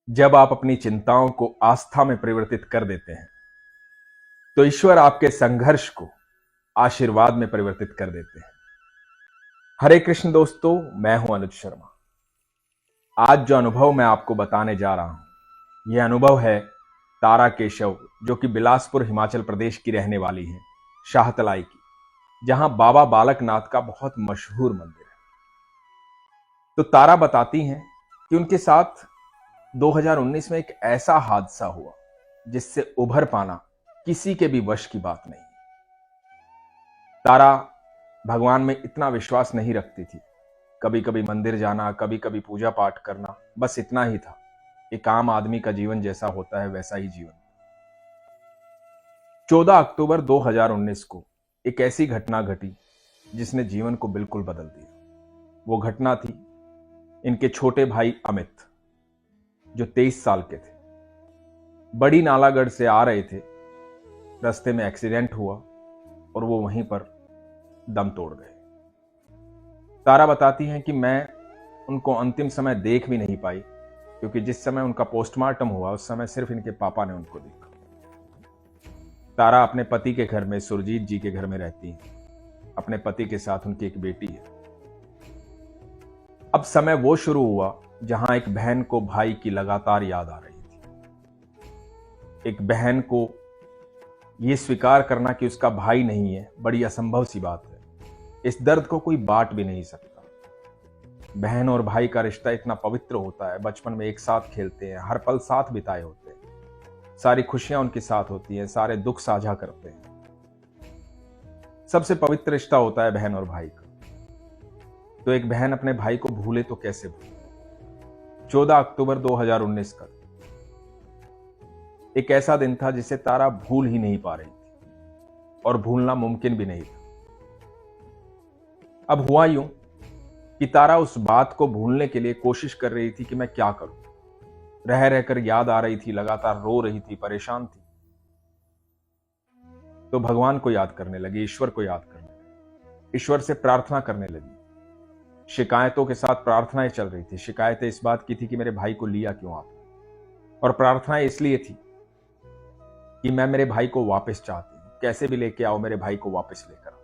जब आप अपनी चिंताओं को आस्था में परिवर्तित कर देते हैं तो ईश्वर आपके संघर्ष को आशीर्वाद में परिवर्तित कर देते हैं। हरे कृष्ण दोस्तों, मैं हूं अनुज शर्मा। आज जो अनुभव मैं आपको बताने जा रहा हूं, यह अनुभव है तारा केशव, जो कि बिलासपुर हिमाचल प्रदेश की रहने वाली है, शाहतलाई की, जहां बाबा बालकनाथ का बहुत मशहूर मंदिर है। तो तारा बताती हैं कि उनके साथ 2019 में एक ऐसा हादसा हुआ जिससे उभर पाना किसी के भी वश की बात नहीं। तारा भगवान में इतना विश्वास नहीं रखती थी। कभी कभी मंदिर जाना, कभी कभी पूजा पाठ करना, बस इतना ही था। एक आम आदमी का जीवन जैसा होता है वैसा ही जीवन। 14 अक्टूबर 2019 को एक ऐसी घटना घटी जिसने जीवन को बिल्कुल बदल दिया। वो घटना थी इनके छोटे भाई अमित, जो 23 साल के थे। बड़ी नालागढ़ से आ रहे थे, रास्ते में एक्सीडेंट हुआ और वो वहीं पर दम तोड़ गए। तारा बताती हैं कि मैं उनको अंतिम समय देख भी नहीं पाई, क्योंकि जिस समय उनका पोस्टमार्टम हुआ उस समय सिर्फ इनके पापा ने उनको देखा। तारा अपने पति के घर में, सुरजीत जी के घर में रहती हैं। अपने पति के साथ उनकी एक बेटी है। अब समय वो शुरू हुआ जहां एक बहन को भाई की लगातार याद आ रही थी। एक बहन को यह स्वीकार करना कि उसका भाई नहीं है बड़ी असंभव सी बात है। इस दर्द को कोई बांट भी नहीं सकता। बहन और भाई का रिश्ता इतना पवित्र होता है। बचपन में एक साथ खेलते हैं, हर पल साथ बिताए होते हैं, सारी खुशियां उनके साथ होती हैं, सारे दुख साझा करते हैं। सबसे पवित्र रिश्ता होता है बहन और भाई का। तो एक बहन अपने भाई को भूले तो कैसे भूले। 14 अक्टूबर 2019 का एक ऐसा दिन था जिसे तारा भूल ही नहीं पा रही थी, और भूलना मुमकिन भी नहीं था। अब हुआ यूं कि तारा उस बात को भूलने के लिए कोशिश कर रही थी कि मैं क्या करूं। रह रहकर याद आ रही थी, लगातार रो रही थी, परेशान थी। तो भगवान को याद करने लगी, ईश्वर को याद करने लगी, ईश्वर से प्रार्थना करने लगी। शिकायतों के साथ प्रार्थनाएं चल रही थी। शिकायतें इस बात की थी कि मेरे भाई को लिया क्यों आपने, और प्रार्थनाएं इसलिए थी कि मैं मेरे भाई को वापस चाहती हूं, कैसे भी लेके आओ, मेरे भाई को वापस लेकर आओ।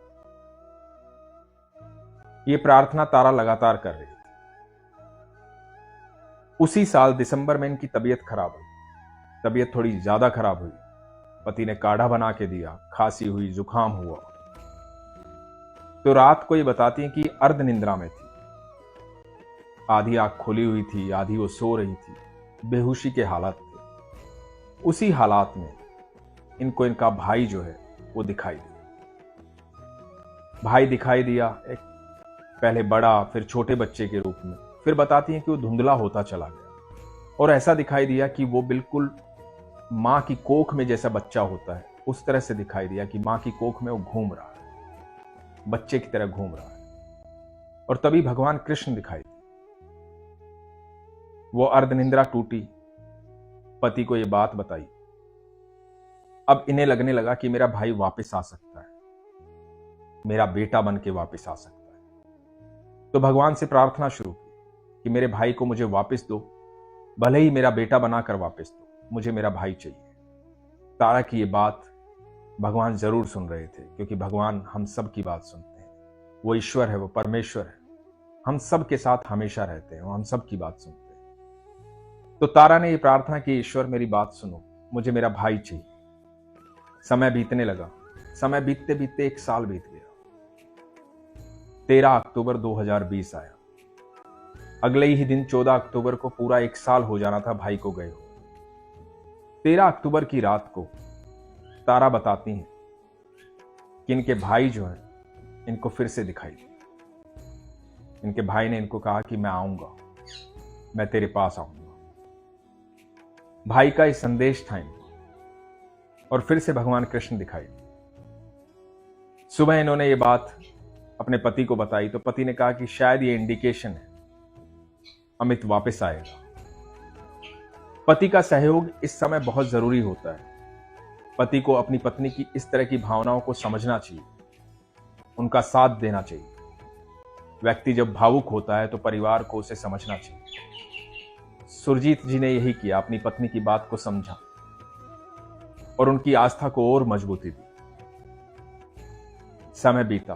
ये प्रार्थना तारा लगातार कर रही थी। उसी साल दिसंबर में इनकी तबीयत खराब हुई। तबीयत थोड़ी ज्यादा खराब हुई। पति ने काढ़ा बना के दिया, खांसी हुई, जुकाम हुआ। तो रात को ये बताती हैं कि अर्ध निंद्रा में थी। आधी आंख खुली हुई थी, आधी वो सो रही थी। बेहोशी के हालात थे। उसी हालात में इनको इनका भाई जो है वो दिखाई दिया। भाई दिखाई दिया, एक पहले बड़ा, फिर छोटे बच्चे के रूप में। फिर बताती हैं कि वो धुंधला होता चला गया, और ऐसा दिखाई दिया कि वो बिल्कुल मां की कोख में जैसा बच्चा होता है उस तरह से दिखाई दिया कि मां की कोख में वो घूम रहा है, बच्चे की तरह घूम रहा है। और तभी भगवान कृष्ण दिखाई दिए। वो अर्धनिंद्रा टूटी, पति को ये बात बताई। अब इन्हें लगने लगा कि मेरा भाई वापस आ सकता है, मेरा बेटा बन के वापस आ सकता है। तो भगवान से प्रार्थना शुरू की कि मेरे भाई को मुझे वापस दो, भले ही मेरा बेटा बनाकर वापस दो, मुझे मेरा भाई चाहिए। तारा की ये बात भगवान जरूर सुन रहे थे, क्योंकि भगवान हम सब की बात सुनते हैं। वो ईश्वर है, वो परमेश्वर है, हम सब के साथ हमेशा रहते हैं, वो हम सब की बात सुनते हैं। तो तारा ने ये प्रार्थना की, ईश्वर मेरी बात सुनो, मुझे मेरा भाई चाहिए। समय बीतने लगा। समय बीतते बीतते एक साल बीत गया। 13 अक्टूबर 2020 आया। अगले ही दिन 14 अक्टूबर को पूरा एक साल हो जाना था भाई को गए हुए। 13 अक्टूबर की रात को तारा बताती हैं कि इनके भाई जो है इनको फिर से दिखाई दिए। इनके भाई ने इनको कहा कि मैं आऊंगा, मैं तेरे पास आऊंगा। भाई का ये संदेश था इनको, और फिर से भगवान कृष्ण दिखाई दिए। सुबह इन्होंने ये बात अपने पति को बताई, तो पति ने कहा कि शायद ये इंडिकेशन है, अमित वापस आएगा। पति का सहयोग इस समय बहुत जरूरी होता है। पति को अपनी पत्नी की इस तरह की भावनाओं को समझना चाहिए, उनका साथ देना चाहिए। व्यक्ति जब भावुक होता है तो परिवार को उसे समझना चाहिए। सुरजीत जी ने यही किया, अपनी पत्नी की बात को समझा और उनकी आस्था को और मजबूती दी। समय बीता।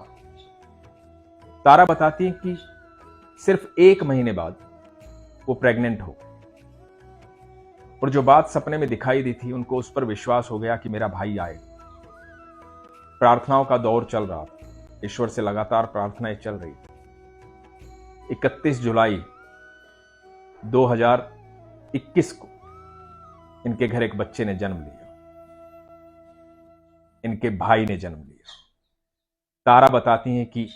तारा बताती है कि सिर्फ 1 महीने बाद वो प्रेग्नेंट हो और जो बात सपने में दिखाई दी थी उनको उस पर विश्वास हो गया कि मेरा भाई आएगा। प्रार्थनाओं का दौर चल रहा था, ईश्वर से लगातार प्रार्थनाएं चल रही थी। 31 जुलाई 2021 को इनके घर एक बच्चे ने जन्म लिया, इनके भाई ने जन्म लिया। तारा बताती हैं कि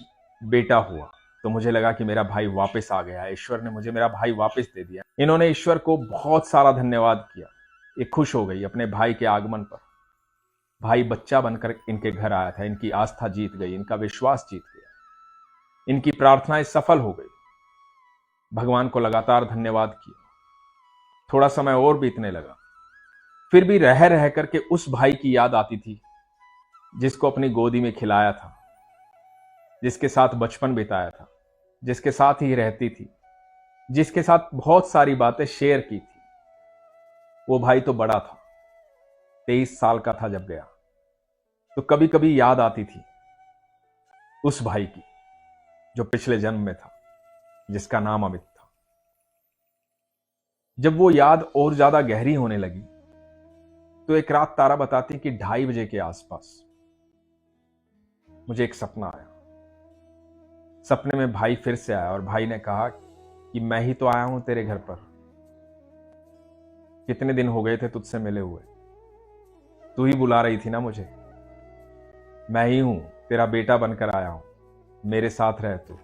बेटा हुआ तो मुझे लगा कि मेरा भाई वापस आ गया, ईश्वर ने मुझे मेरा भाई वापस दे दिया। इन्होंने ईश्वर को बहुत सारा धन्यवाद किया। ये खुश हो गई अपने भाई के आगमन पर। भाई बच्चा बनकर इनके घर आया था, इनकी आस्था जीत गई, इनका विश्वास जीत गया, इनकी प्रार्थनाएं सफल हो गई। भगवान को लगातार धन्यवाद किया। थोड़ा समय और बीतने लगा, फिर भी रह रह करके उस भाई की याद आती थी जिसको अपनी गोदी में खिलाया था, जिसके साथ बचपन बिताया था, जिसके साथ ही रहती थी, जिसके साथ बहुत सारी बातें शेयर की थी। वो भाई तो बड़ा था, 23 साल का था जब गया। तो कभी कभी याद आती थी उस भाई की जो पिछले जन्म में था, जिसका नाम अमित था। जब वो याद और ज्यादा गहरी होने लगी तो एक रात तारा बताती कि 2:30 बजे के आसपास मुझे एक सपना आया। सपने में भाई फिर से आया और भाई ने कहा कि मैं ही तो आया हूं तेरे घर पर, कितने दिन हो गए थे तुझसे मिले हुए, तू ही बुला रही थी ना मुझे, मैं ही हूं, तेरा बेटा बनकर आया हूं, मेरे साथ रह तू,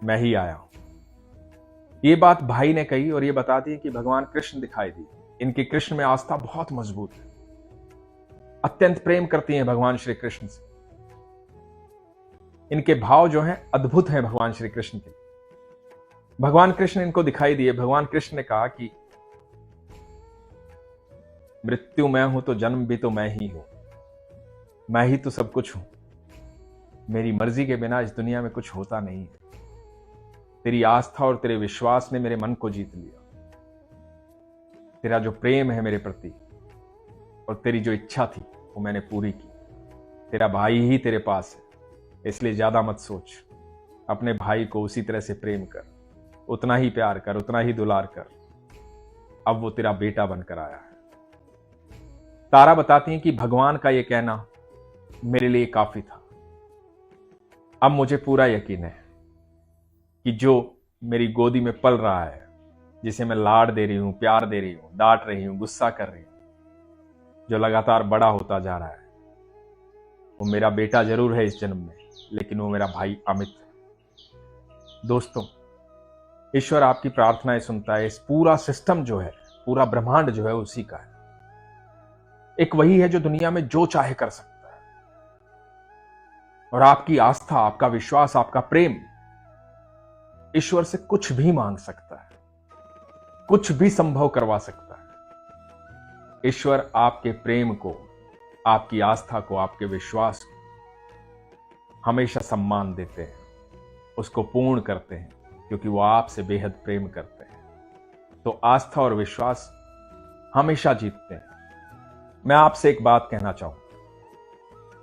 मैं ही आया हूं। ये बात भाई ने कही और ये बताती है कि भगवान कृष्ण दिखाई दी। इनकी कृष्ण में आस्था बहुत मजबूत है, अत्यंत प्रेम करती हैं भगवान श्री कृष्ण से। इनके भाव जो हैं अद्भुत हैं भगवान श्री कृष्ण के। भगवान कृष्ण इनको दिखाई दिए। भगवान कृष्ण ने कहा कि मृत्यु मैं हूं तो जन्म भी तो मैं ही हूं, मैं ही तो सब कुछ हूं, मेरी मर्जी के बिना इस दुनिया में कुछ होता नहीं है। तेरी आस्था और तेरे विश्वास ने मेरे मन को जीत लिया। तेरा जो प्रेम है मेरे प्रति और तेरी जो इच्छा थी वो मैंने पूरी की। तेरा भाई ही तेरे पास है, इसलिए ज्यादा मत सोच। अपने भाई को उसी तरह से प्रेम कर, उतना ही प्यार कर, उतना ही दुलार कर। अब वो तेरा बेटा बनकर आया है। तारा बताती हैं कि भगवान का ये कहना मेरे लिए काफी था। अब मुझे पूरा यकीन है कि जो मेरी गोदी में पल रहा है, जिसे मैं लाड दे रही हूं, प्यार दे रही हूं, डांट रही हूं, गुस्सा कर रही हूं, जो लगातार बड़ा होता जा रहा है, वो मेरा बेटा जरूर है इस जन्म में, लेकिन वो मेरा भाई अमित है। दोस्तों, ईश्वर आपकी प्रार्थनाएं सुनता है। इस पूरा सिस्टम जो है, पूरा ब्रह्मांड जो है, उसी का है। एक वही है जो दुनिया में जो चाहे कर सकता है। और आपकी आस्था, आपका विश्वास, आपका प्रेम ईश्वर से कुछ भी मांग सकता है, कुछ भी संभव करवा सकता है। ईश्वर आपके प्रेम को, आपकी आस्था को, आपके विश्वास को हमेशा सम्मान देते हैं, उसको पूर्ण करते हैं, क्योंकि वो आपसे बेहद प्रेम करते हैं। तो आस्था और विश्वास हमेशा जीतते हैं। मैं आपसे एक बात कहना चाहूंगा,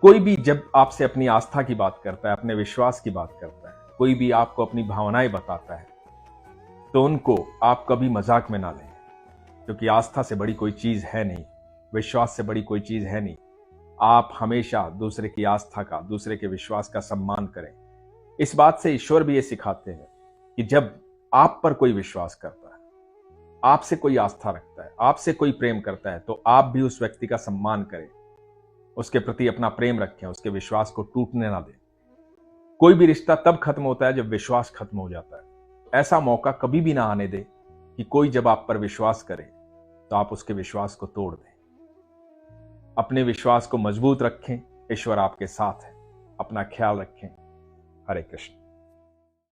कोई भी जब आपसे अपनी आस्था की बात करता है, अपने विश्वास की बात करता है, कोई भी आपको अपनी भावनाएं बताता है, तो उनको आप कभी मजाक में ना लें, क्योंकि आस्था से बड़ी कोई चीज है नहीं, विश्वास से बड़ी कोई चीज है नहीं। आप हमेशा दूसरे की आस्था का, दूसरे के विश्वास का सम्मान करें। इस बात से ईश्वर भी ये सिखाते हैं कि जब आप पर कोई विश्वास करता है, आपसे कोई आस्था रखता है, आपसे कोई प्रेम करता है, तो आप भी उस व्यक्ति का सम्मान करें, उसके प्रति अपना प्रेम रखें, उसके विश्वास को टूटने ना दें। कोई भी रिश्ता तब खत्म होता है जब विश्वास खत्म हो जाता है। ऐसा मौका कभी भी ना आने दें कि कोई जब आप पर विश्वास करे तो आप उसके विश्वास को तोड़ दें। अपने विश्वास को मजबूत रखें। ईश्वर आपके साथ है। अपना ख्याल रखें। हरे कृष्ण।